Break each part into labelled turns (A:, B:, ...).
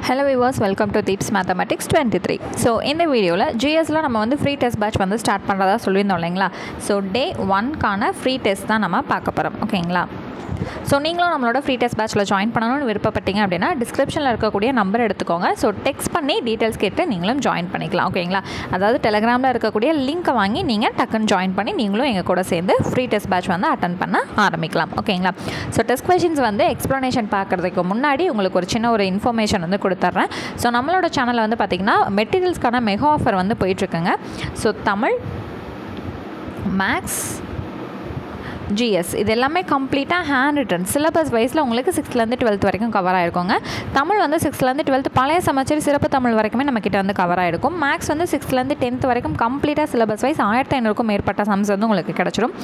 A: Hello viewers, welcome to Deeps Mathematics 23. So in the video la GS la நம்ம வந்து free test batch வந்து start பண்றதா சொல்லியிருந்தோம் இல்லைங்களா. So day 1 கான free test தான் நம்ம பார்க்க போறோம். ஓகேங்களா. ஸோ நீங்களும் நம்மளோட ஃப்ரீ டெஸ்ட் பேட்சில் ஜாயின் பண்ணணும்னு விருப்பப்பட்டீங்க அப்படின்னா டிஸ்கிரிப்ஷனில் இருக்கக்கூடிய நம்பர் எடுத்துக்கோங்க. ஸோ டெக்ஸ்ட் பண்ணி டீட்டெயில்ஸ் கேட்டு நீங்களும் ஜாயின் பண்ணிக்கலாம். ஓகேங்களா. அதாவது டெலிகிராமில் இருக்கக்கூடிய லிங்க்கை வாங்கி நீங்கள் டக்குன்னு ஜாயின் பண்ணி நீங்களும் எங்கள் கூட சேர்ந்து ஃப்ரீ டெஸ்ட் பேட்ச் வந்து அட்டன் பண்ண ஆரம்பிக்கலாம். ஓகேங்களா. ஸோ டெஸ்ட் கொஷின்ஸ் வந்து எக்ஸ்ப்ளனேஷன் பார்க்குறதுக்கு முன்னாடி உங்களுக்கு ஒரு சின்ன ஒரு இன்ஃபர்மேஷன் வந்து கொடுத்துட்றேன். ஸோ நம்மளோட சேனலில் வந்து பார்த்திங்கன்னா மெட்டீரியல்ஸ்க்கான மெகா ஆஃபர் வந்து போயிட்டுருக்குங்க. ஸோ தமிழ், மேக்ஸ், GS இது எல்லாமே கம்ப்ளீட்டாக ஹேண்ட் ரிட்டன் சிலபஸ் வைஸில் உங்களுக்கு 6th-லேருந்து 12th வரைக்கும் கவர் ஆகிருக்குங்க. தமிழ் வந்து 6th-லேருந்து 12th பழைய சமச்சீர் சிறப்பு தமிழ் வரைக்குமே நம்மக்கிட்ட வந்து கவர் ஆகிருக்கும். மேக்ஸ் வந்து 6th-லேருந்து 10th வரைக்கும் கம்ப்ளீட்டாக சிலபஸ் வைஸ் 1500க்கும் மேற்பட்ட சம்ஸ் வந்து உங்களுக்கு கிடச்சிடும்.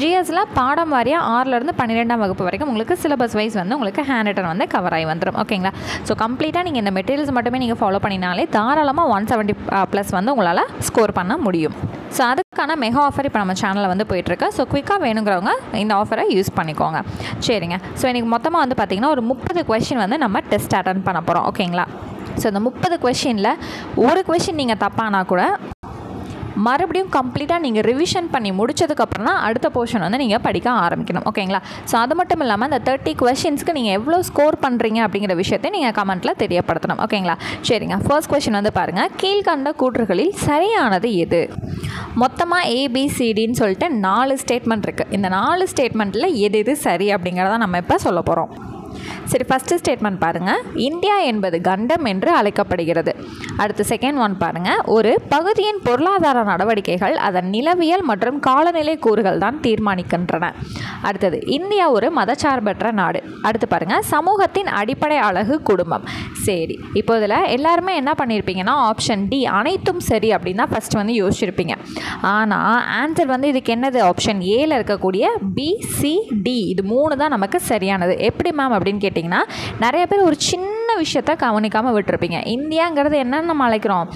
A: GSல பாடம் வாரியாக 6லேருந்து 12ஆம் வகுப்பு வரைக்கும் உங்களுக்கு சிலபஸ் வைஸ் வந்து உங்களுக்கு ஹேண்ட் ரிட்டன் வந்து கவர் ஆகி வந்துடும். ஓகேங்களா. ஸோ கம்ப்ளீட்டாக நீங்கள் இந்த மெட்டீரியல்ஸ் மட்டுமே நீங்கள் ஃபாலோ பண்ணினாலே தாராளமாக 170+ வந்து உங்களால் ஸ்கோர் பண்ண முடியும். ஸோ அதுக்கான மெகா ஆஃபர் இப்போ நம்ம சேனலில் வந்து போயிட்டுருக்கு. ஸோ குயிக்காக வேணுங்கிறவங்க இந்த ஆஃபரை யூஸ் பண்ணிக்கோங்க. சரிங்க. ஸோ இன்றைக்கி மொத்தமாக வந்து பார்த்திங்கன்னா ஒரு 30 கொஷின் வந்து நம்ம டெஸ்ட் அட்டன் பண்ண போகிறோம். ஓகேங்களா. ஸோ இந்த 30 கொஷினில் ஒரு கொஷின் நீங்கள் தப்பானா கூட மறுபடியும் கம்ப்ளீட்டாக நீங்கள் ரிவிஷன் பண்ணி முடிச்சதுக்கப்புறம் தான் அடுத்த போர்ஷன் வந்து நீங்கள் படிக்க ஆரம்பிக்கணும். ஓகேங்களா. ஸோ அது மட்டும் இல்லாமல் இந்த 30 கொஷின்ஸ்க்கு நீங்கள் எவ்வளோ ஸ்கோர் பண்ணுறீங்க அப்படிங்கிற விஷயத்தை நீங்கள் கமெண்ட்டில் தெரியப்படுத்தணும். ஓகேங்களா. சரிங்க. ஃபர்ஸ்ட் கொஷின் வந்து பாருங்கள். கீழ்கண்ட கூற்றுகளில் சரியானது எது? மொத்தமாக ABCDன்னு சொல்லிட்டு 4 ஸ்டேட்மெண்ட் இருக்குது. இந்த 4 ஸ்டேட்மெண்ட்டில் எது சரி அப்படிங்கிறத நம்ம இப்போ சொல்ல போகிறோம். சரி, ஃபஸ்ட்டு ஸ்டேட்மெண்ட் பாருங்கள். இந்தியா என்பது கண்டம் என்று அழைக்கப்படுகிறது. அடுத்து செகண்ட் ஒன் பாருங்கள். ஒரு பகுதியின் பொருளாதார நடவடிக்கைகள் அதன் நிலவியல் மற்றும் காலநிலை கூறுகள் தான் தீர்மானிக்கின்றன. அடுத்தது இந்தியா ஒரு மதச்சார்பற்ற நாடு. அடுத்து பாருங்கள். சமூகத்தின் அடிப்படை அழகு குடும்பம். சரி, இப்போ இதில் எல்லாருமே என்ன பண்ணியிருப்பீங்கன்னா ஆப்ஷன் டி அனைத்தும் சரி அப்படின்னு தான் ஃபஸ்ட் வந்து யோசிச்சிருப்பீங்க. ஆனால் ஆன்சர் வந்து இதுக்கு என்னது? ஆப்ஷன் ஏல இருக்கக்கூடிய BCD இது 3 தான் நமக்கு சரியானது. எப்படி மேம் அப்படின்னு கேட்டிங்கன்னா நிறைய பேர் ஒரு சின்ன விஷயத்தை கவனிக்காமல் விட்டுருப்பீங்க. இந்தியாங்கிறது என்னன்னு நம்ம அழைக்கிறோம்?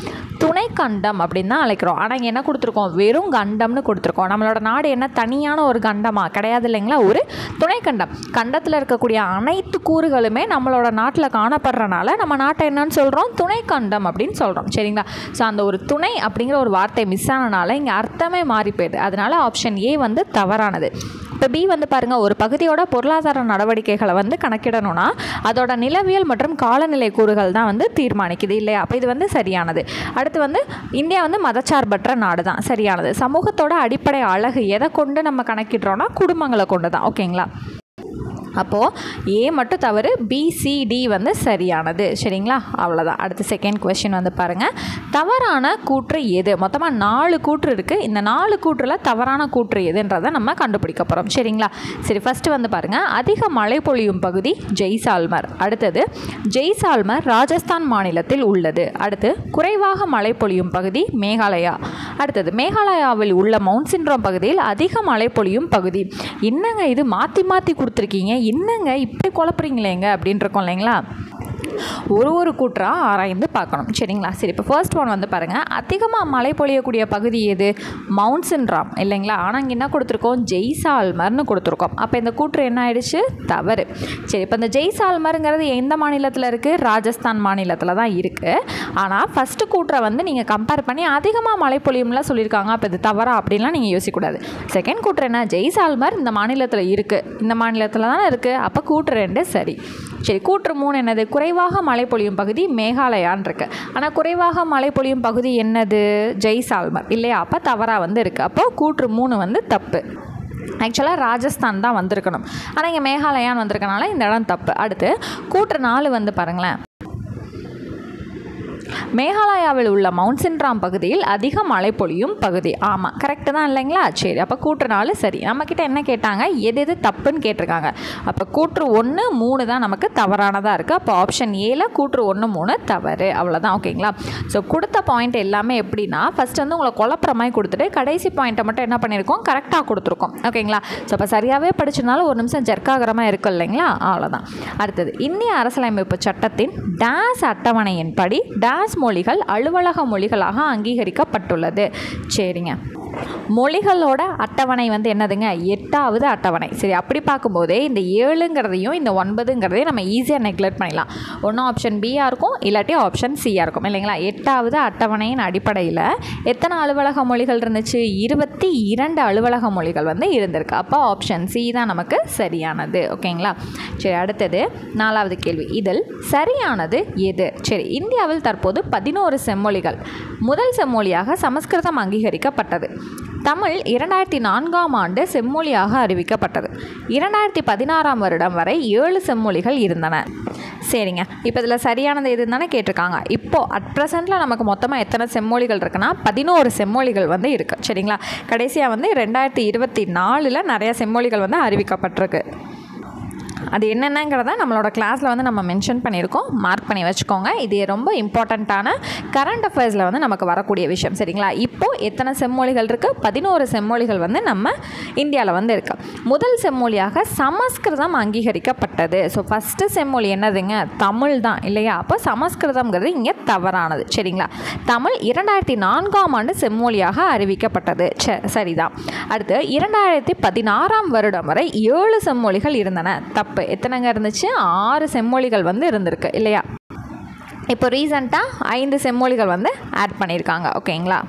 A: துணை கண்டம் அப்படின்னு தான் அழைக்கிறோம். ஆனால் இங்கே என்ன கொடுத்துருக்கோம்? வெறும் கண்டம்னு கொடுத்துருக்கோம். நம்மளோட நாடு என்ன தனியான ஒரு கண்டமா? கிடையாது இல்லைங்களா. ஒரு துணை கண்டம். கண்டத்தில் இருக்கக்கூடிய அனைத்து கூறுகளுமே நம்மளோட நாட்டில் காணப்படுறனால நம்ம நாட்டை என்னன்னு சொல்கிறோம்? துணை கண்டம் அப்படின்னு சொல்கிறோம். சரிங்களா. ஸோ அந்த ஒரு துணை அப்படிங்கிற ஒரு வார்த்தை மிஸ் ஆனனால இங்கே அர்த்தமே மாறி போயிடுது. அதனால ஆப்ஷன் ஏ வந்து தவறானது. இப்போ பி வந்து பாருங்கள். ஒரு பகுதியோட பொருளாதார நடவடிக்கைகளை வந்து கணக்கிடணும்னா அதோட நிலவியல் மற்றும் காலநிலை கூறுகள் தான் வந்து தீர்மானிக்குது இல்லையா. அப்போ இது வந்து சரியானது. அடுத்து வந்து இந்தியா வந்து மதச்சார்பற்ற நாடு தான் சரியானது. சமூகத்தோட அடிப்படை அழகு எதை கொண்டு நம்ம கணக்கிடுறோன்னா குடும்பங்களை கொண்டு தான். ஓகேங்களா. அப்போது ஏ மட்டும் தவறு, BCD வந்து சரியானது. சரிங்களா. அவ்வளோதான். அடுத்து செகண்ட் கொஸ்டின் வந்து பாருங்கள். தவறான கூற்று எது? மொத்தமாக 4 கூற்று இருக்குது. இந்த 4 கூற்றில் தவறான கூற்று எதுன்றதை நம்ம கண்டுபிடிக்க போகிறோம். சரிங்களா. சரி, ஃபஸ்ட்டு வந்து பாருங்கள். அதிக மழை பொழியும் பகுதி ஜெய்சால்மர். அடுத்தது ஜெய்சால்மர் ராஜஸ்தான் மாநிலத்தில் உள்ளது. அடுத்து குறைவாக மழை பொழியும் பகுதி மேகாலயா. அடுத்தது மேகாலயாவில் உள்ள மவுண்ட் சிண்ட்ரோம் பகுதியில் அதிக மழை பொழியும் பகுதி. என்னங்க இது மாற்றி மாற்றி கொடுத்துருக்கீங்க, என்னங்க இப்படி குழப்பறீங்களேங்க அப்படின்னு இருக்கோம் இல்லைங்களா. ஒரு கூற்றாக ஆராய்ந்து பார்க்கணும். சரிங்களா. சரி, இப்போ ஃபர்ஸ்ட் ஒன் வந்து பாருங்கள். அதிகமாக மழை பொழியக்கூடிய பகுதி எது? மவுண்ட் சிண்ட்ரோம் இல்லைங்களா. ஆனால் இங்கே என்ன கொடுத்துருக்கோம்? ஜெய்சால்மர்னு கொடுத்துருக்கோம். அப்போ இந்த கூற்று என்ன ஆயிடுச்சு? தவறு. சரி, இப்போ இந்த ஜெய்சால்மருங்கிறது எந்த மாநிலத்தில் இருக்குது? ராஜஸ்தான் மாநிலத்தில் தான் இருக்குது. ஆனால் ஃபஸ்ட்டு கூற்றை வந்து நீங்கள் கம்பேர் பண்ணி அதிகமாக மழை பொழியும்லாம் சொல்லியிருக்காங்க. அப்போ இது தவறா அப்படின்லாம் நீங்கள் யோசிக்கக்கூடாது. செகண்ட் கூற்று என்ன? ஜெய்சால்மர் இந்த மாநிலத்தில் இருக்குது, இந்த மாநிலத்தில் தானே இருக்குது. அப்போ கூற்று 2 சரி. சரி, கூற்று 3 என்னது? குறைவாக மழை பொழியும் பகுதி மேகாலயான் இருக்குது. ஆனால் குறைவாக மழை பொழியும் பகுதி என்னது? ஜெய்சால்மர் இல்லையா. அப்போ தவறாக வந்து இருக்குது. அப்போ கூற்று 3 வந்து தப்பு. ஆக்சுவலாக ராஜஸ்தான் தான் வந்திருக்கணும். ஆனால் இங்கே மேகாலயான் வந்திருக்கனால இந்த இடம் தப்பு. அடுத்து கூற்று 4 வந்து பாருங்களேன். மேகாலயாவில் உள்ள மவுண்ட் சிண்ட்ரோம் பகுதியில் அதிக மழை பொழியும் பகுதி. ஆமாம், கரெக்டு தான் இல்லைங்களா. சரி, அப்போ கூற்று 4 சரி. நம்மக்கிட்ட என்ன கேட்டாங்க? எது தப்புன்னு கேட்டிருக்காங்க. அப்போ கூற்று 1, 3 தான் நமக்கு தவறானதாக இருக்குது. அப்போ ஆப்ஷன் ஏல கூற்று 1, 3 தவறு. அவ்வளோதான். ஓகேங்களா. ஸோ கொடுத்த பாயிண்ட் எல்லாமே எப்படின்னா ஃபஸ்ட் வந்து உங்களை குழப்பற மாதிரி கொடுத்துட்டு கடைசி பாயிண்ட்டை மட்டும் என்ன பண்ணியிருக்கோம்? கரெக்டாக கொடுத்துருக்கோம். ஓகேங்களா. ஸோ அப்போ சரியாகவே படிச்சதுனால ஒரு நிமிஷம் ஜர்க்காகிரமாக இருக்கும் இல்லைங்களா. அவ்வளோதான். அடுத்தது இந்திய அரசியலமைப்பு சட்டத்தின் டேஸ் அட்டவணையின்படி டேஸ் மொழிகள் அலுவலக மொழிகளாக அங்கீகரிக்கப்பட்டுள்ளது. சரிங்க. மொழிகளோட அட்டவணை வந்து என்னதுங்க, 8வது அட்டவணை. சரி, அப்படி பார்க்கும்போதே இந்த 7ங்கிறதையும் இந்த 9ங்கிறதையும் நம்ம ஈஸியாக நெக்லெக்ட் பண்ணிடலாம். ஒன்றும் ஆப்ஷன் பியாக இருக்கும், இல்லாட்டி ஆப்ஷன் சியாக இருக்கும் இல்லைங்களா. 8வது அட்டவணையின் அடிப்படையில் எத்தனை அலுவலக மொழிகள் இருந்துச்சு, 22 அலுவலக மொழிகள் வந்து இருந்திருக்கு. அப்போ ஆப்ஷன் சி தான் நமக்கு சரியானது. ஓகேங்களா. சரி, அடுத்தது 4வது கேள்வி. இதில் சரியானது எது? சரி, இந்தியாவில் தற்போது 11 செம்மொழிகள். முதல் செம்மொழியாக சமஸ்கிருதம் அங்கீகரிக்கப்பட்டது. தமிழ் 2004ஆம் ஆண்டு செம்மொழியாக அறிவிக்கப்பட்டது. 2016ஆம் வருடம் வரை 7 செம்மொழிகள் இருந்தன. சரிங்க, இப்போ இதில் சரியானது எதுன்னு தானே கேட்டிருக்காங்க. இப்போது அட் ப்ரெசென்ட்டில் நமக்கு மொத்தமாக எத்தனை செம்மொழிகள் இருக்குன்னா 11 செம்மொழிகள் வந்து இருக்குது. சரிங்களா. கடைசியாக வந்து 2024 நிறைய செம்மொழிகள் வந்து அறிவிக்கப்பட்டிருக்கு. அது என்னென்னங்கிறத நம்மளோட கிளாஸில் வந்து நம்ம மென்ஷன் பண்ணியிருக்கோம், மார்க் பண்ணி வச்சுக்கோங்க. இது ரொம்ப இம்பார்ட்டண்ட்டான கரண்ட் அஃபேர்ஸில் வந்து நமக்கு வரக்கூடிய விஷயம். சரிங்களா. இப்போது எத்தனை செம்மொழிகள் இருக்குது, 11 செம்மொழிகள் வந்து நம்ம இந்தியாவில் வந்து இருக்குது. முதல் செம்மொழியாக சமஸ்கிருதம் அங்கீகரிக்கப்பட்டது. ஸோ ஃபஸ்ட்டு செம்மொழி என்னதுங்க, தமிழ் தான் இல்லையா. அப்போ சமஸ்கிருதம்ங்கிறது இங்கே தவறானது. சரிங்களா. தமிழ் 2004ஆம் ஆண்டு செம்மொழியாக அறிவிக்கப்பட்டது. சரிதான். அடுத்து 2016ஆம் வருடம் வரை 7 செம்மொழிகள் இருந்தன. தப்பு. எத்தனைங்க இருந்துச்சு, 6 செம்மொழிகள் வந்து இருந்திருக்கு இல்லையா. இப்போ ரீசெண்டாக 5 செம்மொழிகள் வந்து ஆட் பண்ணியிருக்காங்க. ஓகேங்களா.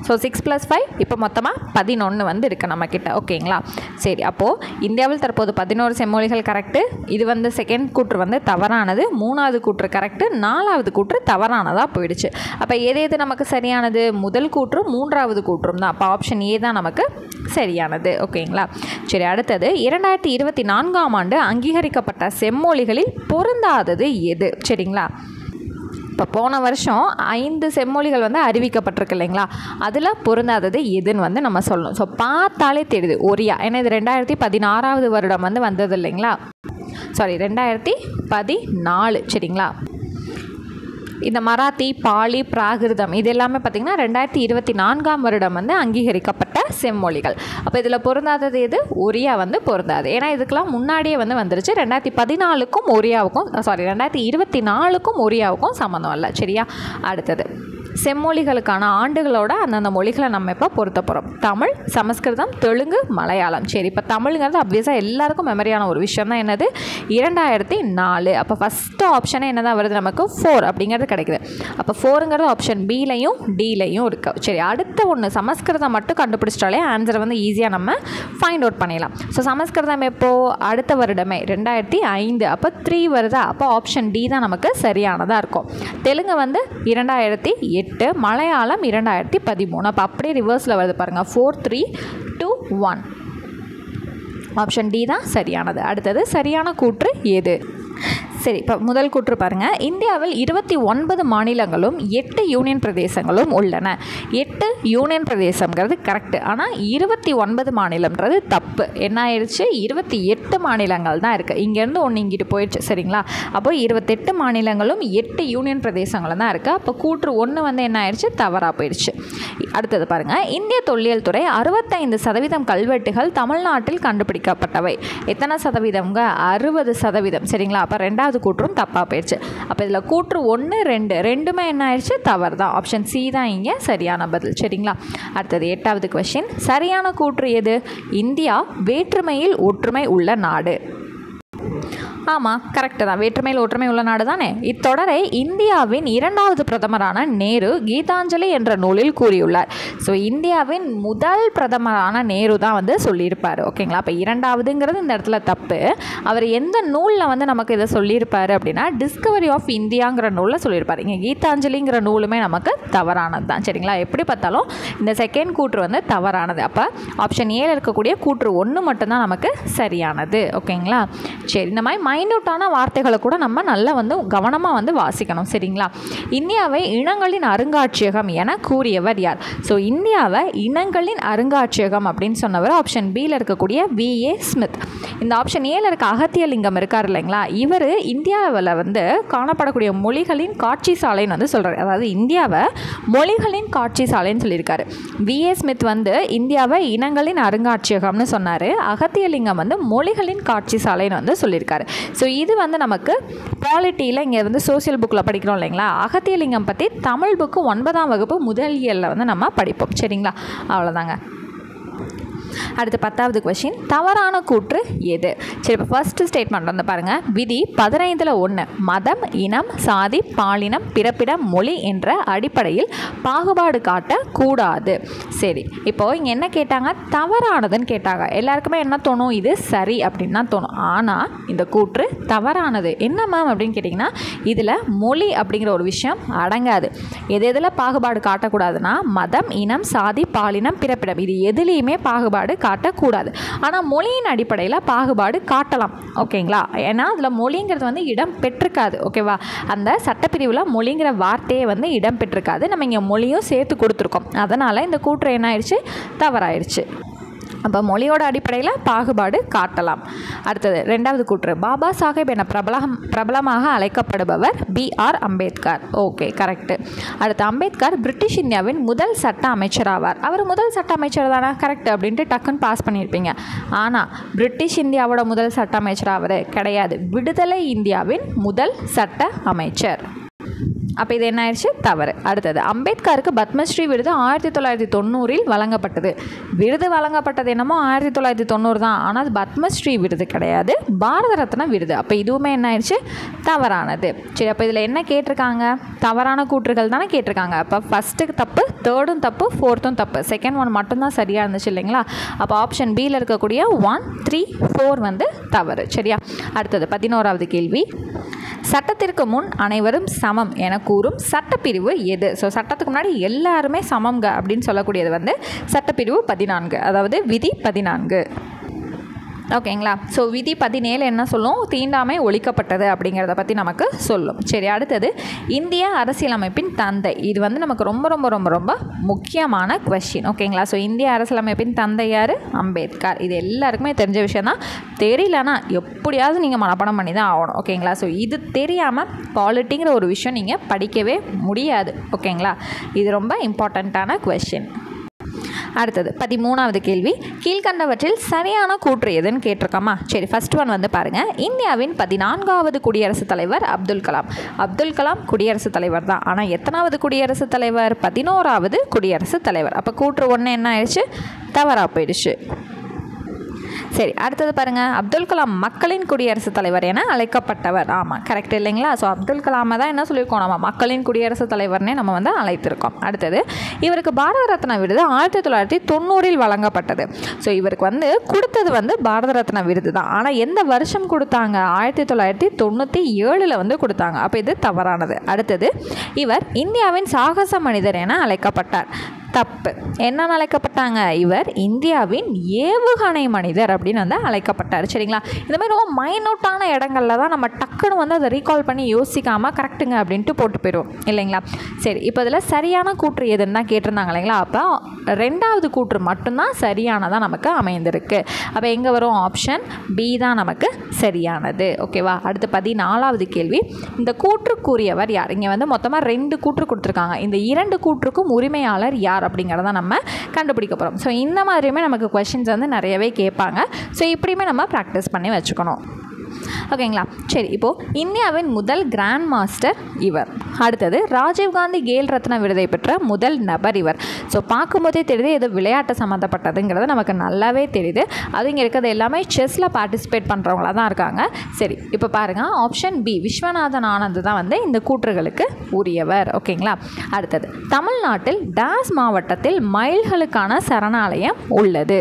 A: ஸோ 6 + 5 இப்போ மொத்தமாக 11 வந்து இருக்குது நம்மக்கிட்ட. ஓகேங்களா. சரி, அப்போது இந்தியாவில் தற்போது 11 செம்மொழிகள் கரெக்டு. இது வந்து செகண்ட் கூற்று வந்து தவறானது. 3வது கூற்று கரெக்டு. 4வது கூற்று தவறானதாக போயிடுச்சு. அப்போ எது நமக்கு சரியானது, முதல் கூற்றும் 3வது கூற்றும் தான். அப்போ ஆப்ஷன் ஏ தான் நமக்கு சரியானது. ஓகேங்களா. சரி, அடுத்தது 2024ஆம் ஆண்டு அங்கீகரிக்கப்பட்ட செம்மொழிகளில் பொருந்தாதது எது? சரிங்களா. இப்போ போன வருஷம் 5 செம்மொழிகள் வந்து அறிவிக்கப்பட்டிருக்கு இல்லைங்களா, அதில் பொருந்தாதது எதுன்னு வந்து நம்ம சொல்லணும். ஸோ பார்த்தாலே தெரியுது, ஒரியா. ஏன்னா இது 2016ஆவது வருடம் வந்து வந்தது இல்லைங்களா. சாரி, 2014. சரிங்களா. இந்த மராத்தி, பாலி, பிராகிருதம் இது எல்லாமே பார்த்திங்கன்னா 2024ஆம் வருடம் வந்து அங்கீகரிக்கப்பட்ட செம்மொழிகள். அப்போ இதில் பொருந்தாதது எது, ஒரியா வந்து பொருந்தாது. ஏன்னா இதுக்கெல்லாம் முன்னாடியே வந்து வந்துருச்சு. 2014க்கும் ஒரியாவுக்கும் 2024க்கும் ஒரியாவுக்கும் சம்மந்தம் இல்லை. சரியா. அடுத்தது செம்மொழிகளுக்கான ஆண்டுகளோட அந்தந்த மொழிகளை நம்ம இப்போ பொருத்த போகிறோம். தமிழ், சமஸ்கிருதம், தெலுங்கு, மலையாளம். சரி, இப்போ தமிழுங்கிறது அப்வியஸாக எல்லாருக்கும் மெமரியான ஒரு விஷயம் தான். என்னது, 2004. அப்போ ஃபஸ்ட்டு ஆப்ஷனே என்ன தான் வருது நமக்கு, 4 அப்படிங்கிறது கிடைக்குது. அப்போ 4ங்கிறது ஆப்ஷன் பிலையும் டிலையும் இருக்குது. சரி, அடுத்த ஒன்று சமஸ்கிருதம் மட்டும் கண்டுபிடிச்சிட்டாலே ஆன்சரை வந்து ஈஸியாக நம்ம ஃபைண்ட் அவுட் பண்ணிடலாம். ஸோ சமஸ்கிருதம் எப்போது, அடுத்த வருடமே 2005. அப்போ 3 வருதா. அப்போ ஆப்ஷன் டி தான் நமக்கு சரியானதாக இருக்கும். தெலுங்கு வந்து 2008. மலையாளம் 2013. அப்போ அப்படியே ரிவர்ஸில் வருது பாருங்கள், 4, 3, 2, 1. ஆப்ஷன் டி தான் சரியானது. அடுத்தது சரியான கூற்று எது? சரி, இப்போ முதல் கூற்று பாருங்கள். இந்தியாவில் 29 மாநிலங்களும் 8 யூனியன் பிரதேசங்களும் உள்ளன. 8 யூனியன் பிரதேசங்கிறது கரெக்டு. ஆனால் 29 மாநிலம்ன்றது தப்பு. என்ன ஆயிடுச்சு, 28 மாநிலங்கள் தான் இருக்குது. இங்கேருந்து ஒன்று இங்கிட்டு போயிடுச்சு. சரிங்களா. அப்போ 28 மாநிலங்களும் 8 யூனியன் பிரதேசங்களும் தான் இருக்குது. அப்போ கூற்று 1 வந்து என்ன ஆயிடுச்சு, தவறாக போயிடுச்சு. அடுத்தது பாருங்கள். இந்திய தொல்லியல் துறை 65% கல்வெட்டுகள் தமிழ்நாட்டில் கண்டுபிடிக்கப்பட்டவை. எத்தனை சதவீதம்ங்க, 60%. சரிங்களா. அப்போ ரெண்டாவது கூற்றும் தப்பாக போயிடுச்சு. அப்போ இதில் கூற்று 1, 2 ரெண்டுமே என்ன ஆயிடுச்சு, தவறு தான். ஆப்ஷன் சி தான் இங்கே சரியான பதில். சரிங்களா. அடுத்தது 8வது கொஸ்டின். சரியான கூற்று எது? இந்தியா வேற்றுமையில் ஒற்றுமை உள்ள நாடு. ஆமாம், கரெக்டு தான். வேற்றுமையில் ஒற்றுமை உள்ள நாடு தானே. இத்தொடரை இந்தியாவின் 2வது பிரதமரான நேரு கீதாஞ்சலி என்ற நூலில் கூறியுள்ளார். ஸோ இந்தியாவின் முதல் பிரதமரான நேரு தான் வந்து சொல்லியிருப்பார். ஓகேங்களா. அப்போ 2வதுங்கிறது இந்த இடத்துல தப்பு. அவர் எந்த நூலில் வந்து நமக்கு இதை சொல்லியிருப்பார் அப்படின்னா, டிஸ்கவரி ஆஃப் இந்தியாங்கிற நூலில் சொல்லியிருப்பார். இங்கே கீதாஞ்சலிங்கிற நூலுமே நமக்கு தவறானது தான். சரிங்களா. எப்படி பார்த்தாலும் இந்த செகண்ட் கூற்று வந்து தவறானது. அப்போ ஆப்ஷன் ஏல இருக்கக்கூடிய கூற்று 1 மட்டும்தான் நமக்கு சரியானது. ஓகேங்களா. சரி, இந்த மாதிரி மைன்யூட்டான வார்த்தைகளை கூட நம்ம நல்லா வந்து கவனமாக வந்து வாசிக்கணும். சரிங்களா. இந்தியாவை இனங்களின் அருங்காட்சியகம் என கூறியவர் யார்? ஸோ இந்தியாவை இனங்களின் அருங்காட்சியகம் அப்படின்னு சொன்னவர் ஆப்ஷன் பியில் இருக்கக்கூடிய V.A. ஸ்மித். இந்த ஆப்ஷன் ஏல இருக்க அகத்தியலிங்கம் இருக்கார் இல்லைங்களா, இவர் இந்தியாவில் வந்து காணப்படக்கூடிய மொழிகளின் காட்சி சாலைன்னு வந்து சொல்கிறார். அதாவது இந்தியாவை மொழிகளின் காட்சி சாலைன்னு சொல்லியிருக்காரு. V.A. ஸ்மித் வந்து இந்தியாவை இனங்களின் அருங்காட்சியகம்னு சொன்னார். அகத்தியலிங்கம் வந்து மொழிகளின் காட்சி சாலைன்னு வந்து சொல்லியிருக்காரு. ஸோ இது வந்து நமக்கு பாலிட்டியில் இங்கே வந்து சோசியல் புக்கில் படிக்கிறோம் இல்லைங்களா, அகத்தியலிங்கம் பற்றி தமிழ் புக்கு 9ஆம் வகுப்பு முதல் இயலில் வந்து நம்ம படிப்போம். சரிங்களா, அவ்வளோதாங்க. அடுத்து 10வது கொஸ்டின், தவறான கூற்று எது? சரி, இப்போ ஃபர்ஸ்ட் ஸ்டேட்மெண்ட் வந்து பாருங்கள். விதி 15ல் 1 மதம், இனம், சாதி, பாலினம், பிறப்பிடம், மொழி என்ற அடிப்படையில் பாகுபாடு காட்டக்கூடாது. சரி, இப்போது இங்கே என்ன கேட்டாங்க? தவறானதுன்னு கேட்டாங்க. எல்லாருக்குமே என்ன தோணும்? இது சரி அப்படின்னு தான் தோணும். ஆனால் இந்த கூற்று தவறானது. என்ன மேம் அப்படின்னு கேட்டிங்கன்னா, இதில் மொழி அப்படிங்கிற ஒரு விஷயம் அடங்காது. எதில் பாகுபாடு காட்டக்கூடாதுன்னா மதம், இனம், சாதி, பாலினம், பிறப்பிடம் இது எதுலேயுமே பாகுபாடு காட்டக்கூடாது. ஆனால் மொழியின் அடிப்படையில் பாகுபாடு காட்டலாம். ஓகேங்களா, ஏன்னா அதில் மொழிங்கிறது வந்து இடம் பெற்றிருக்காது. ஓகேவா, அந்த சட்டப்பிரிவில் மொழிங்கிற வார்த்தையே வந்து இடம் பெற்றிருக்காது. நம்ம இங்கே மொழியும் சேர்த்து கொடுத்துருக்கோம். அதனால் இந்த கூற்று என்ன ஆயிடுச்சு? தவறாயிடுச்சு. அப்போ மொழியோட அடிப்படையில் பாகுபாடு காட்டலாம். அடுத்தது 2வது கூற்று, பாபா சாஹேப் என பிரபலமாக அழைக்கப்படுபவர் B.R. அம்பேத்கர். Okay, correct. அடுத்து, அம்பேத்கர் பிரிட்டிஷ் இந்தியாவின் முதல் சட்ட அமைச்சர் ஆவார். அவர் முதல் சட்ட அமைச்சர் தானே? கரெக்ட் அப்படின்ட்டு டக்குன்னு பாஸ் பண்ணியிருப்பீங்க. ஆனால் பிரிட்டிஷ் இந்தியாவோட முதல் சட்ட அமைச்சர் அவர் கிடையாது. விடுதலை இந்தியாவின் முதல் சட்ட அமைச்சர். அப்போ இது என்ன ஆயிடுச்சு? தவறு. அடுத்தது, அம்பேத்கருக்கு பத்மஸ்ரீ விருது 1990 வழங்கப்பட்டது. விருது வழங்கப்பட்டது என்னமோ 1990 தான். ஆனால் அது பத்மஸ்ரீ விருது கிடையாது, பாரத ரத்னா விருது. அப்போ இதுவுமே என்ன ஆயிடுச்சு? தவறானது. சரி, அப்போ இதில் என்ன கேட்டிருக்காங்க? தவறான கூற்றுகள் தானே கேட்டிருக்காங்க. அப்போ ஃபஸ்ட்டுக்கு தப்பு, 3ர்டும் தப்பு, 4த்தும் தப்பு. செகண்ட் ஒன் மட்டும்தான் சரியாக இருந்துச்சு இல்லைங்களா? அப்போ ஆப்ஷன் பியில் இருக்கக்கூடிய 1, 3, 4 வந்து தவறு. சரியா? அடுத்தது 11வது கேள்வி, சட்டத்திற்கு முன் அனைவரும் சமம் என கூறும் சட்டப்பிரிவு எது? ஸோ சட்டத்துக்கு முன்னாடி எல்லாருமே சமம்ங்க அப்படின்னு சொல்லக்கூடியது வந்து சட்டப்பிரிவு 14, அதாவது விதி 14. ஓகேங்களா? ஸோ விதி 17 என்ன சொல்லும்? தீண்டாமை ஒழிக்கப்பட்டது அப்படிங்கிறத பற்றி நமக்கு சொல்லும். சரி, அடுத்தது, இந்திய அரசியலமைப்பின் தந்தை. இது வந்து நமக்கு ரொம்ப ரொம்ப ரொம்ப ரொம்ப முக்கியமான கொஸ்டின். ஓகேங்களா? ஸோ இந்திய அரசியலமைப்பின் தந்தை யார்? அம்பேத்கர். இது எல்லாருக்குமே தெரிஞ்ச விஷயம் தான். தெரியலனா எப்படியாவது நீங்கள் மனப்பாடம் பண்ணி தான் ஆகணும். ஓகேங்களா? ஸோ இது தெரியாமல் பாலிட்டிங்கிற ஒரு விஷயம் நீங்கள் படிக்கவே முடியாது. ஓகேங்களா? இது ரொம்ப இம்பார்ட்டண்ட்டான கொஸ்டின். அடுத்தது 13வது கேள்வி, கீழ்கண்டவற்றில் சரியான கூற்று எதுன்னு கேட்டிருக்கோமா? சரி, ஃபர்ஸ்ட் ஒன் வந்து பாருங்கள். இந்தியாவின் 14வது குடியரசுத் தலைவர் அப்துல் கலாம். அப்துல் கலாம் குடியரசுத் தலைவர் தான். ஆனால் எத்தனாவது குடியரசுத் தலைவர்? 11வது குடியரசுத் தலைவர். அப்போ கூற்று 1 என்ன ஆயிடுச்சு? தவறாக போயிடுச்சு. சரி, அடுத்தது பாருங்கள். அப்துல் கலாம் மக்களின் குடியரசுத் தலைவர் என அழைக்கப்பட்டவர். ஆமாம், கரெக்ட் இல்லைங்களா? ஸோ அப்துல் கலாமை தான் என்ன சொல்லியிருக்கோம்? நம்ம மக்களின் குடியரசுத் தலைவர்னே நம்ம வந்து அழைத்திருக்கோம். அடுத்தது, இவருக்கு பாரத ரத்னா விருது 1990 வழங்கப்பட்டது. ஸோ இவருக்கு வந்து கொடுத்தது வந்து பாரத ரத்னா விருது தான். ஆனால் எந்த வருஷம் கொடுத்தாங்க? 1997 வந்து கொடுத்தாங்க. அப்போ இது தவறானது. அடுத்தது, இவர் இந்தியாவின் சாகச மனிதர் என அழைக்கப்பட்டார். தப்பு. என்ன அழைக்கப்பட்டாங்க? இவர் இந்தியாவின் ஏவுகணை மனிதர் அப்படின்னு வந்து அழைக்கப்பட்டார். சரிங்களா? இந்த மாதிரி ரொம்ப மைனூட்டான இடங்கள்ல தான் நம்ம டக்குன்னு வந்து அதை ரீகால் பண்ணி யோசிக்காமல் கரெக்டுங்க அப்படின்ட்டு போட்டு போயிடுவோம் இல்லைங்களா? சரி, இப்போ இதில் சரியான கூற்று எதுன்னு தான் கேட்டிருந்தாங்க இல்லைங்களா? அப்போ 2வது கூற்று மட்டும்தான் சரியானதாக நமக்கு அமைந்திருக்கு. அப்போ எங்கே வரும்? ஆப்ஷன் பி தான் நமக்கு சரியானது. ஓகேவா? அடுத்து 14வது கேள்வி, இந்த கூற்று கூறியவர் யார்? இங்கே வந்து மொத்தமாக 2 கூற்று கொடுத்துருக்காங்க. இந்த 2 கூற்றுக்கும் உரிமையாளர் யார் அப்படிங்கிறத நம்ம கண்டுபிடிக்க போகிறோம். ஸோ இந்த மாதிரியுமே நமக்கு கொஸ்டின்ஸ் வந்து நிறையவே கேட்பாங்க. ஸோ இப்படியுமே நம்ம ப்ராக்டிஸ் பண்ணி வச்சுக்கணும். ஓகேங்களா? சரி, இப்போது இந்தியாவின் முதல் கிராண்ட் மாஸ்டர் இவர். அடுத்தது, ராஜீவ்காந்தி கேல் ரத்னா விருதை பெற்ற முதல் நபர் இவர். ஸோ பார்க்கும்போதே தெரியுது எது விளையாட்டு சம்மந்தப்பட்டதுங்கிறது நமக்கு நல்லாவே தெரியுது. அது இங்கே இருக்கிறது எல்லாமே செஸ்ஸில் பார்ட்டிசிபேட் பண்ணுறவங்களாக தான் இருக்காங்க. சரி, இப்போ பாருங்கள், ஆப்ஷன் பி விஸ்வநாதன் ஆனந்த் தான் வந்து இந்த கூற்றுகளுக்கு உரியவர். ஓகேங்களா? அடுத்தது, தமிழ்நாட்டில் டாஸ் மாவட்டத்தில் மயில்களுக்கான சரணாலயம் உள்ளது.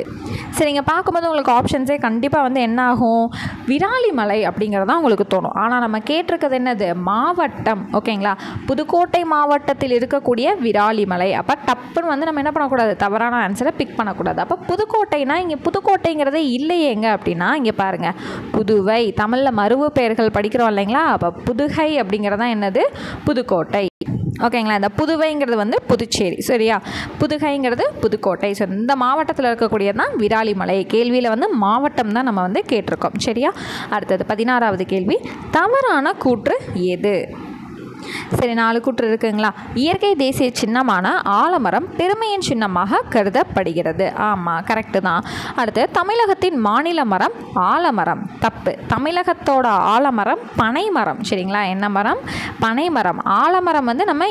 A: சரி, இங்கே பார்க்கும்போது உங்களுக்கு ஆப்ஷன்ஸே கண்டிப்பாக வந்து என்ன ஆகும்? விராலிமலை அப்படிங்கிறதான் உங்களுக்கு தோணும். ஆனால் நம்ம கேட்டிருக்கிறது என்னது? மாவட்டம். ஓகேங்களா? புதுக்கோட்டை மாவட்டத்தில் இருக்கக்கூடிய விராலிமலை. அப்போ டப்புன்னு வந்து நம்ம என்ன பண்ணக்கூடாது? தவறான ஆன்சரை பிக் பண்ணக்கூடாது. அப்போ புதுக்கோட்டைனா இங்கே புதுக்கோட்டைங்கிறதே இல்லையேங்க அப்படின்னா இங்கே பாருங்கள், புதுவை. தமிழில் மருவு பெயர்கள் படிக்கிறோம் இல்லைங்களா? அப்போ புதுகை அப்படிங்கிறதான் என்னது? புதுக்கோட்டை. ஓகேங்களா? இந்த புதுவைங்கிறது வந்து புதுச்சேரி. சரியா? புதுகைங்கிறது புதுக்கோட்டை. ஸோ இந்த மாவட்டத்தில் இருக்கக்கூடியது தான் விராலிமலை. கேள்வியில் வந்து மாவட்டம் தான் நம்ம வந்து கேட்டிருக்கோம். சரியா? அடுத்தது 16வது கேள்வி, தவறான கூற்று எது? சரி, 4 கூற்று இருக்குங்களா? இயற்கை தேசிய சின்னமான ஆலமரம் பெருமையின் சின்னமாக கருதப்படுகிறது. ஆமாம், கரெக்டு தான். அடுத்து தமிழகத்தின் மாநில மரம் ஆலமரம். தப்பு. தமிழகத்தோட ஆலமரம் பனைமரம். சரிங்களா? என்ன மரம்? பனைமரம். ஆலமரம் வந்து நம்ம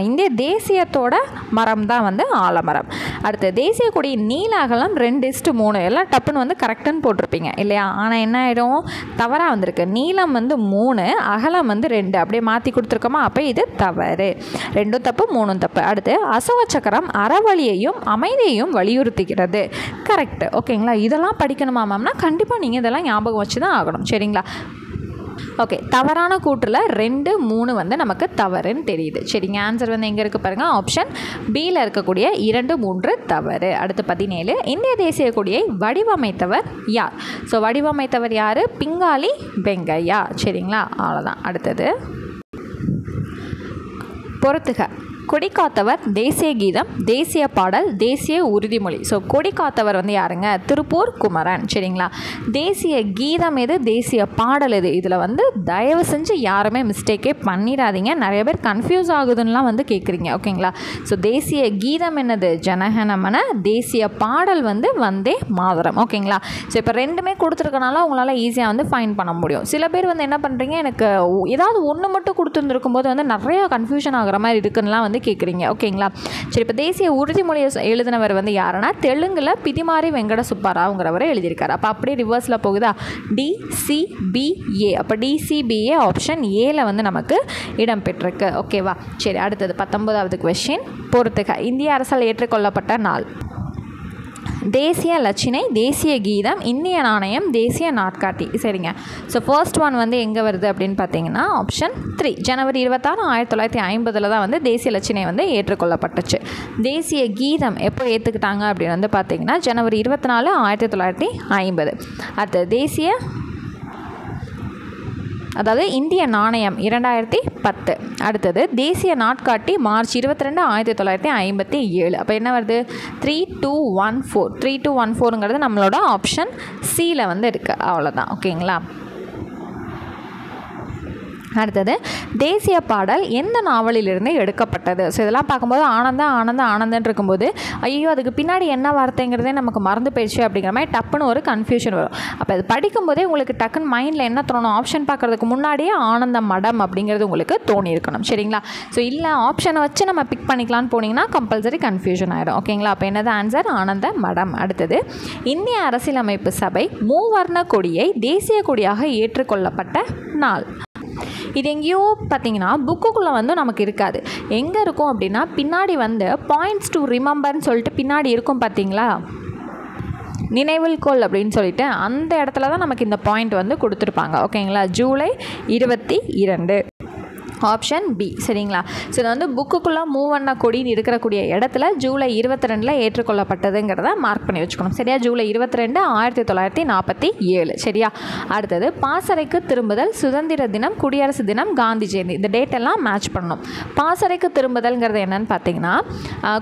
A: இந்திய தேசியத்தோட மரம் தான் வந்து ஆலமரம். அடுத்து தேசிய கொடியின் நீள அகலம் 2:3. எல்லாம் டப்புன்னு வந்து கரெக்டுன்னு போட்டிருப்பீங்க இல்லையா? ஆனால் என்ன ஆகிடும்? தவறாக வந்திருக்கு. நீளம் வந்து 3, அகலம் வந்து 2. அப்படியே மாற்றி கொடுத்துருக்கோமா? அப்போ இது தவறு. 2 தப்பு, 3 தப்பு. அடுத்து அசோக சக்கரம் அறவழியையும் அமைதியையும் வலியுறுத்துகிறது. கரெக்ட். ஓகேங்களா? இதெல்லாம் படிக்கணுமா மேம்னா கண்டிப்பாக நீங்கள் இதெல்லாம் ஞாபகம் வச்சு தான் ஆகணும். சரிங்களா? ஓகே, தவறான கூற்றில் 2, 3 வந்து நமக்கு தவறுன்னு தெரியுது. சரிங்க, ஆன்சர் வந்து எங்கே இருக்குது பாருங்கள். ஆப்ஷன் பியில் இருக்கக்கூடிய 2, 3 தவறு. அடுத்து 17, இந்திய தேசிய கொடியை வடிவமைத்தவர் யார்? ஸோ வடிவமைத்தவர் யார்? பிங்காலி வெங்கையா. சரிங்களா? அவ்வளோதான். அடுத்தது பொறுத்துக. கொடி காத்தவர், தேசிய கீதம், தேசிய பாடல், தேசிய உறுதிமொழி. ஸோ கொடி காத்தவர் வந்து யாருங்க? திருப்பூர் குமரன். சரிங்களா? தேசிய கீதம் எது? தேசிய பாடல் எது? இதில் வந்து தயவு செஞ்சு யாருமே மிஸ்டேக்கே பண்ணிடாதீங்க. நிறைய பேர் கன்ஃபியூஸ் ஆகுதுன்னெலாம் வந்து கேட்குறீங்க. ஓகேங்களா? ஸோ தேசிய கீதம் என்னது? ஜனகணமன. தேசிய பாடல் வந்து வந்தே மாதரம். ஓகேங்களா? ஸோ இப்போ ரெண்டுமே கொடுத்துருக்கனால உங்களால் ஈஸியாக வந்து ஃபைன் பண்ண முடியும். சில பேர் வந்து என்ன பண்ணுறீங்க, எனக்கு ஏதாவது ஒன்று மட்டும் கொடுத்துருந்துருக்கும் போது வந்து நிறையா கன்ஃபியூஷன் ஆகிற மாதிரி இருக்குன்னுலாம் வந்து கேட்குறீங்க. ஓகேங்களா? சரி, இப்போ தேசிய உறுதிமொழியை எழுதினவர் வந்து யாருன்னா தெலுங்குல பிதிமாரி வெங்கட சுப்பாராவுங்கிறவரை எழுதியிருக்காரு. அப்போ அப்படியே ரிவர்ஸில் போகுதா? DCBA. அப்போ DCBA ஆப்ஷன் ஏல வந்து நமக்கு இடம் பெற்றிருக்கு. ஓகேவா? சரி, அடுத்தது 19வது கொஸ்டின். பொறுத்துக. இந்திய அரசால் ஏற்றுக்கொள்ளப்பட்ட நாள். தேசிய லட்சினை, தேசிய கீதம், இந்திய நாணயம், தேசிய நாட்காட்டி. சரிங்க. ஸோ ஃபர்ஸ்ட் ஒன் வந்து எங்கே வருது அப்படின்னு பார்த்தீங்கன்னா ஆப்ஷன் 3. ஜனவரி 26, 1950 தான் வந்து தேசிய லட்சினை வந்து ஏற்றுக்கொள்ளப்பட்டுச்சு. தேசிய கீதம் எப்போ ஏற்றுக்கிட்டாங்க அப்படின்னு வந்து பார்த்தீங்கன்னா ஜனவரி 24, 1950. அடுத்த அதாவது இந்திய நாணயம் 2010. அடுத்தது தேசிய நாட்காட்டி மார்ச் 22, 1957. அப்போ என்ன வருது? 3214. 3214ங்கிறது நம்மளோட ஆப்ஷன் சியில் வந்து இருக்குது. அவ்வளோதான். ஓகேங்களா? அடுத்தது தேசிய பாடல் எந்த நாவலிலிருந்து எடுக்கப்பட்டது? ஸோ இதெல்லாம் பார்க்கும்போது ஆனந்தன் இருக்கும்போது ஐயோ அதுக்கு பின்னாடி என்ன வார்த்தைங்கிறதே நமக்கு மறந்து போயிடுச்சு அப்படிங்கிற மாதிரி டப்புன்னு ஒரு கன்ஃபியூஷன் வரும். அப்போ அது படிக்கும்போதே உங்களுக்கு டக்குன்னு மைண்டில் என்ன தோணும்? ஆப்ஷன் பார்க்குறதுக்கு முன்னாடியே ஆனந்த மடம் அப்படிங்கிறது உங்களுக்கு தோணியிருக்கணும். சரிங்களா? ஸோ இல்லை ஆப்ஷனை வச்சு நம்ம பிக் பண்ணிக்கலான்னு போனீங்கன்னா கம்பல்சரி கன்ஃபியூஷன் ஆகிடும். ஓகேங்களா? அப்போ என்னது ஆன்சர்? ஆனந்த மடம். அடுத்தது இந்திய அரசியலமைப்பு சபை மூவர்ண கொடியை தேசிய கொடியாக ஏற்றுக்கொள்ளப்பட்ட நாள். இது எங்கேயோ பார்த்தீங்கன்னா புக்குக்குள்ளே வந்து நமக்கு இருக்காது. எங்கே இருக்கும் அப்படின்னா பின்னாடி வந்து பாயிண்ட்ஸ் டு ரிமெம்பர்னு சொல்லிட்டு பின்னாடி இருக்கும் பார்த்தீங்களா, நினைவில் கொள் அப்படின்னு சொல்லிட்டு அந்த இடத்துல தான் நமக்கு இந்த பாயிண்ட் வந்து கொடுத்துருப்பாங்க. ஓகேங்களா? ஜூலை 22. Option B. சரிங்களா? ஸோ இது வந்து புக்குக்குள்ளே மூவண்ண கொடின்னு இருக்கக்கூடிய இடத்துல ஜூலை 22 ஏற்றுக்கொள்ளப்பட்டதுங்கிறத மார்க் பண்ணி வச்சுக்கணும். சரியா? ஜூலை 22, 1947. சரியா? அடுத்தது பாசறைக்கு திரும்புதல், சுதந்திர தினம், குடியரசு தினம், காந்தி ஜெயந்தி. இந்த டேட் எல்லாம் மேட்ச் பண்ணணும். பாசறைக்கு திரும்புதல்ங்கிறது என்னன்னு பார்த்தீங்கன்னா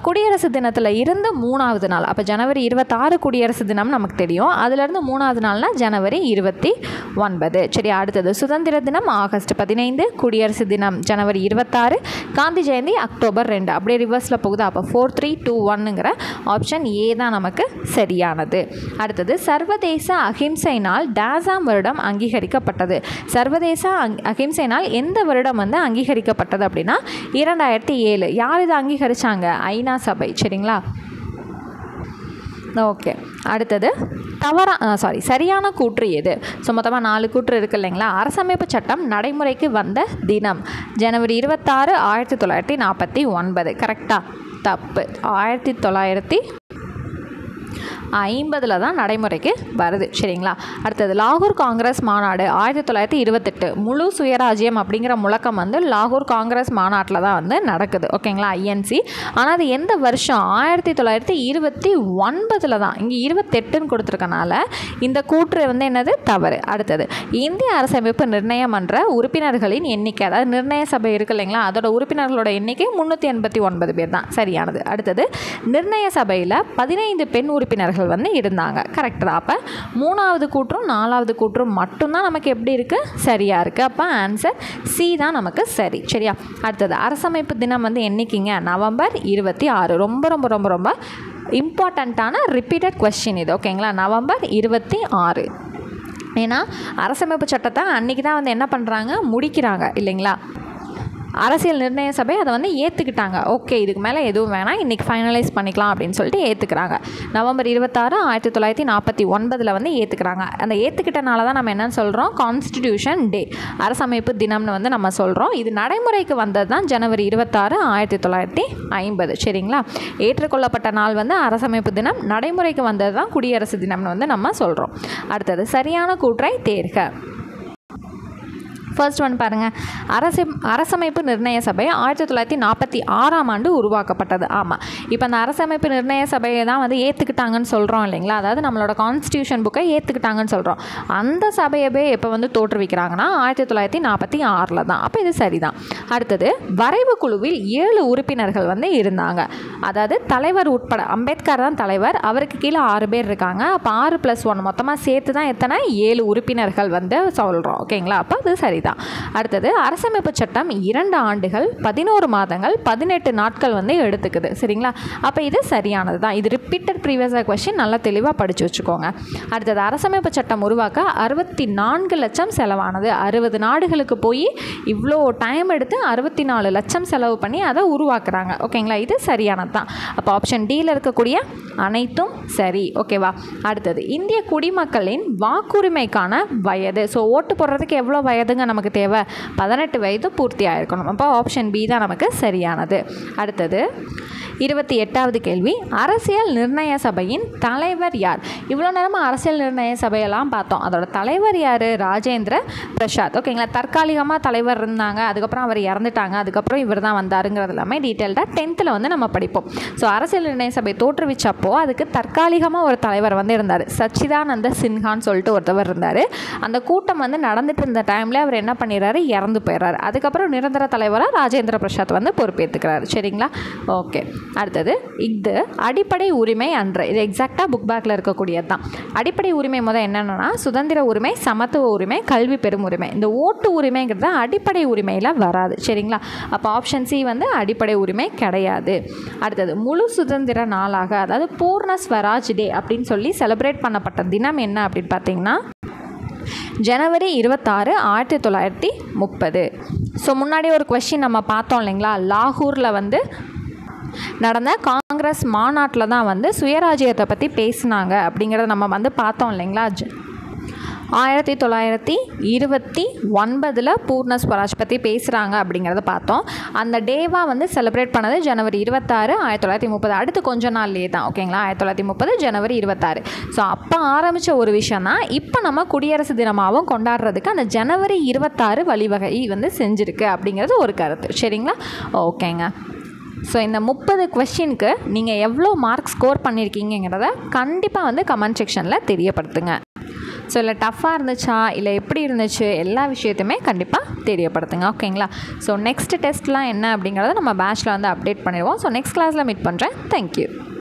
A: குடியரசு தினத்தில் இருந்து 3வது நாள். அப்போ ஜனவரி 26 குடியரசு தினம் நமக்கு தெரியும். அதுலேருந்து 3வது நாள்னா ஜனவரி 29. சரியா? அடுத்தது சுதந்திர தினம் ஆகஸ்ட் 15, குடியரசு தினம் ஜனவரி 26, காந்தி ஜெயந்தி அக்டோபர் 2. அப்படியே ரிவர்ஸில் போகுது. அப்போ 4321ங்கிற ஆப்ஷன் ஏ தான் நமக்கு சரியானது. அடுத்தது சர்வதேச அஹிம்சை நாள் டேசாம் வருடம் அங்கீகரிக்கப்பட்டது. சர்வதேச அஹிம்சை நாள் எந்த வருடம் வந்து அங்கீகரிக்கப்பட்டது அப்படின்னா 2007. யார் இதை அங்கீகரித்தாங்க? ஐநா சபை. சரிங்களா? ஓகே. அடுத்தது சரியான கூற்று எது? ஸோ மொத்தமாக 4 கூற்று இருக்குது இல்லைங்களா? அரசமைப்பு சட்டம் நடைமுறைக்கு வந்த தினம் ஜனவரி 26, 1949. கரெக்டாக? தப்பு. 1950 தான் நடைமுறைக்கு வருது. சரிங்களா? அடுத்தது லாகூர் காங்கிரஸ் மாநாடு 1928. முழு சுயராஜ்யம் அப்படிங்கிற முழக்கம் வந்து லாகூர் காங்கிரஸ் மாநாட்டில் தான் வந்து நடக்குது. ஓகேங்களா? INC. ஆனால் அது எந்த வருஷம்? 1929 தான். இங்கே 28ன்னு கொடுத்துருக்கனால இந்த கூற்று வந்து என்னது? தவறு. அடுத்தது இந்திய அரசமைப்பு நிர்ணய மன்ற உறுப்பினர்களின் எண்ணிக்கை, அதாவது நிர்ணய சபை இருக்கு இல்லைங்களா, அதோட உறுப்பினர்களோட எண்ணிக்கை 389 பேர் தான். சரியானது. அடுத்தது நிர்ணய சபையில் 15 பெண் உறுப்பினர்கள் உறுப்பினர்கள் வந்து இருந்தாங்க. கரெக்ட் தான். அப்போ 3வது கூற்றும் 4வது கூற்றும் மட்டும்தான் நமக்கு எப்படி இருக்குது, சரியாக இருக்குது. அப்போ ஆன்சர் சி தான் நமக்கு சரி. சரியா? அடுத்தது அரசமைப்பு தினம் வந்து என்னைக்குங்க? நவம்பர் 26. ரொம்ப ரொம்ப ரொம்ப ரொம்ப இம்பார்ட்டண்ட்டான ரிப்பீட்டட் கொஸ்டின் இது. ஓகேங்களா? நவம்பர் 26. ஏன்னா அரசமைப்பு சட்டத்தை அன்றைக்கி தான் வந்து என்ன பண்ணுறாங்க, முடிக்கிறாங்க இல்லைங்களா? அரசியல் நிர்ணய சபை அதை வந்து ஏற்றுக்கிட்டாங்க. ஓகே, இதுக்கு மேலே எதுவும் வேணாம், இன்றைக்கி ஃபைனலைஸ் பண்ணிக்கலாம் அப்படின்னு சொல்லிட்டு ஏற்றுக்கிறாங்க. நவம்பர் 26, 1949 வந்து ஏற்றுக்கிறாங்க. அந்த ஏற்றுக்கிட்டனால தான் நம்ம என்னன்னு சொல்கிறோம், கான்ஸ்டிடியூஷன் டே, அரசமைப்பு தினம்னு வந்து நம்ம சொல்கிறோம். இது நடைமுறைக்கு வந்தது தான் ஜனவரி 26, 1950. சரிங்களா? ஏற்றுக்கொள்ளப்பட்ட நாள் வந்து அரசமைப்பு தினம், நடைமுறைக்கு வந்தது தான் குடியரசு தினம்னு வந்து நம்ம சொல்கிறோம். அடுத்தது சரியான கூற்றை தேர்க. ஃபர்ஸ்ட் ஒன் பாருங்கள். அரசமைப்பு நிர்ணய சபை 1946ஆம் ஆண்டு உருவாக்கப்பட்டது. ஆமாம், இப்போ அந்த அரசமைப்பு நிர்ணய சபையை தான் வந்து ஏற்றுக்கிட்டாங்கன்னு சொல்கிறோம் இல்லைங்களா? அதாவது நம்மளோட கான்ஸ்டியூஷன் புக்கை ஏற்றுக்கிட்டாங்கன்னு சொல்கிறோம். அந்த சபையவே எப்போ வந்து தோற்றுவிக்கிறாங்கன்னா 1946 தான். அப்போ இது சரிதான். அடுத்தது வரைவு குழுவில் 7 உறுப்பினர்கள் வந்து இருந்தாங்க. அதாவது தலைவர் உட்பட, அம்பேத்கர் தான் தலைவர், அவருக்கு கீழே 6 பேர் இருக்காங்க. அப்போ 6+1 மொத்தமாக சேர்த்து தான் எத்தனை, 7 உறுப்பினர்கள் வந்து சொல்கிறோம். ஓகேங்களா? அப்போ அது சரிதான். அடுத்தது அரசமைப்பு சட்டம் 2 ஆண்டுகள் 11 மாதங்கள் 18 நாட்கள் வந்து எடுத்துக்குது. சரிங்களா? அப்போ இது சரியானது தான். இது ரிப்பீட்டட் ப்ரீவியஸ் கொஸ்டின், நல்லா தெளிவாக படித்து வச்சுக்கோங்க. அடுத்தது அரசமைப்பு சட்டம் உருவாக்க 64 லட்சம் செலவானது. 60 நாடுகளுக்கு போய் இவ்வளோ டைம் எடுத்து 64 லட்சம் செலவு பண்ணி அதை உருவாக்குறாங்க. ஓகேங்களா? இது சரியானது தான். அப்போ ஆப்ஷன் டியில் இருக்கக்கூடிய அனைத்தும் சரி. ஓகேவா? அடுத்தது இந்திய குடிமக்களின் வாக்குரிமைக்கான வயது. ஸோ ஓட்டு போடுறதுக்கு எவ்வளோ வயதுங்க நமக்கு தேவை? 18 வயது பூர்த்தி ஆயிருக்கணும். அப்போ ஆப்ஷன் பி தான் நமக்கு சரியானது. அடுத்தது 28வது கேள்வி. அரசியல் நிர்ணய சபையின் தலைவர் யார்? இவ்வளோ நேரமாக அரசியல் நிர்ணய சபையெல்லாம் பார்த்தோம். அதோட தலைவர் யார்? ராஜேந்திர பிரசாத். ஓகேங்களா? தற்காலிகமாக தலைவர் இருந்தாங்க, அதுக்கப்புறம் அவர் இறந்துட்டாங்க, அதுக்கப்புறம் இவர் தான் வந்தாருங்கிறது எல்லாமே டீட்டெயில்டாக 10th வந்து நம்ம படிப்போம். ஸோ அரசியல் நிர்ணய சபை தோற்றுவிச்சப்போ அதுக்கு தற்காலிகமாக ஒரு தலைவர் வந்து இருந்தார். சச்சிதானந்த சின்ஹான்னு சொல்லிட்டு ஒருத்தவர் இருந்தார். அந்த கூட்டம் வந்து நடந்துட்டு இருந்த டைமில் அவர் என்ன பண்ணிடுறாரு, இறந்து போயிடுறாரு. அதுக்கப்புறம் நிரந்தர தலைவராக ராஜேந்திர பிரசாத் வந்து பொறுப்பேற்றுக்கிறாரு. சரிங்களா? ஓகே. அடுத்தது இது அடிப்படை உரிமை அன்று. இது எக்ஸாக்டாக புக் பேக்கில் இருக்கக்கூடியது தான். அடிப்படை உரிமை முதல் என்னென்னா சுதந்திர உரிமை, சமத்துவ உரிமை, கல்வி பெறும் உரிமை. இந்த ஓட்டு உரிமைங்கிறது அடிப்படை உரிமையில் வராது. சரிங்களா? அப்போ ஆப்ஷன் சி வந்து அடிப்படை உரிமை கிடையாது. அடுத்தது முழு சுதந்திர நாளாக, அதாவது பூர்ண ஸ்வராஜ் டே அப்படின்னு சொல்லி செலிப்ரேட் பண்ணப்பட்ட தினம் என்ன அப்படின்னு பார்த்தீங்கன்னா ஜனவரி 26, 1930. ஸோ முன்னாடி ஒரு கொஸ்டின் நம்ம பார்த்தோம் இல்லைங்களா, லாகூரில் வந்து நடந்த காங்கிரஸ் மாநாட்டில் தான் வந்து சுயராஜ்யத்தை பற்றி பேசினாங்க அப்படிங்கிறத நம்ம வந்து பார்த்தோம் இல்லைங்களா. 1929 பூர்ண ஸ்வராஜ் பற்றி பேசுகிறாங்க அப்படிங்கிறத பார்த்தோம். அந்த டேவாக வந்து செலிப்ரேட் பண்ணது ஜனவரி 26, 1930. அடுத்து கொஞ்ச நாள்லேயே தான். ஓகேங்களா? 1930 ஜனவரி 26. ஸோ அப்போ ஆரம்பித்த ஒரு விஷயம் தான் இப்போ நம்ம குடியரசு தினமாகவும் கொண்டாடுறதுக்கு அந்த ஜனவரி 26 வழிவகை வந்து செஞ்சுருக்கு அப்படிங்கிறது ஒரு கருத்து. சரிங்களா? ஓகேங்க. ஸோ இந்த 30 கொஸ்டினுக்கு நீங்கள் எவ்வளோ மார்க் ஸ்கோர் பண்ணியிருக்கீங்கிறத கண்டிப்பாக வந்து கமெண்ட் செக்ஷனில் தெரியப்படுத்துங்க. ஸோ இல்லை டஃப்பாக இருந்துச்சா இல்லை எப்படி இருந்துச்சு, எல்லா விஷயத்தையுமே கண்டிப்பாக தெரியப்படுத்துங்க. ஓகேங்களா? ஸோ நெக்ஸ்ட் டெஸ்ட்லாம் என்ன அப்படிங்கிறத நம்ம பேட்சில் வந்து அப்டேட் பண்ணிடுவோம். ஸோ நெக்ஸ்ட் கிளாஸில் மீட் பண்ணுறேன். தேங்க்யூ.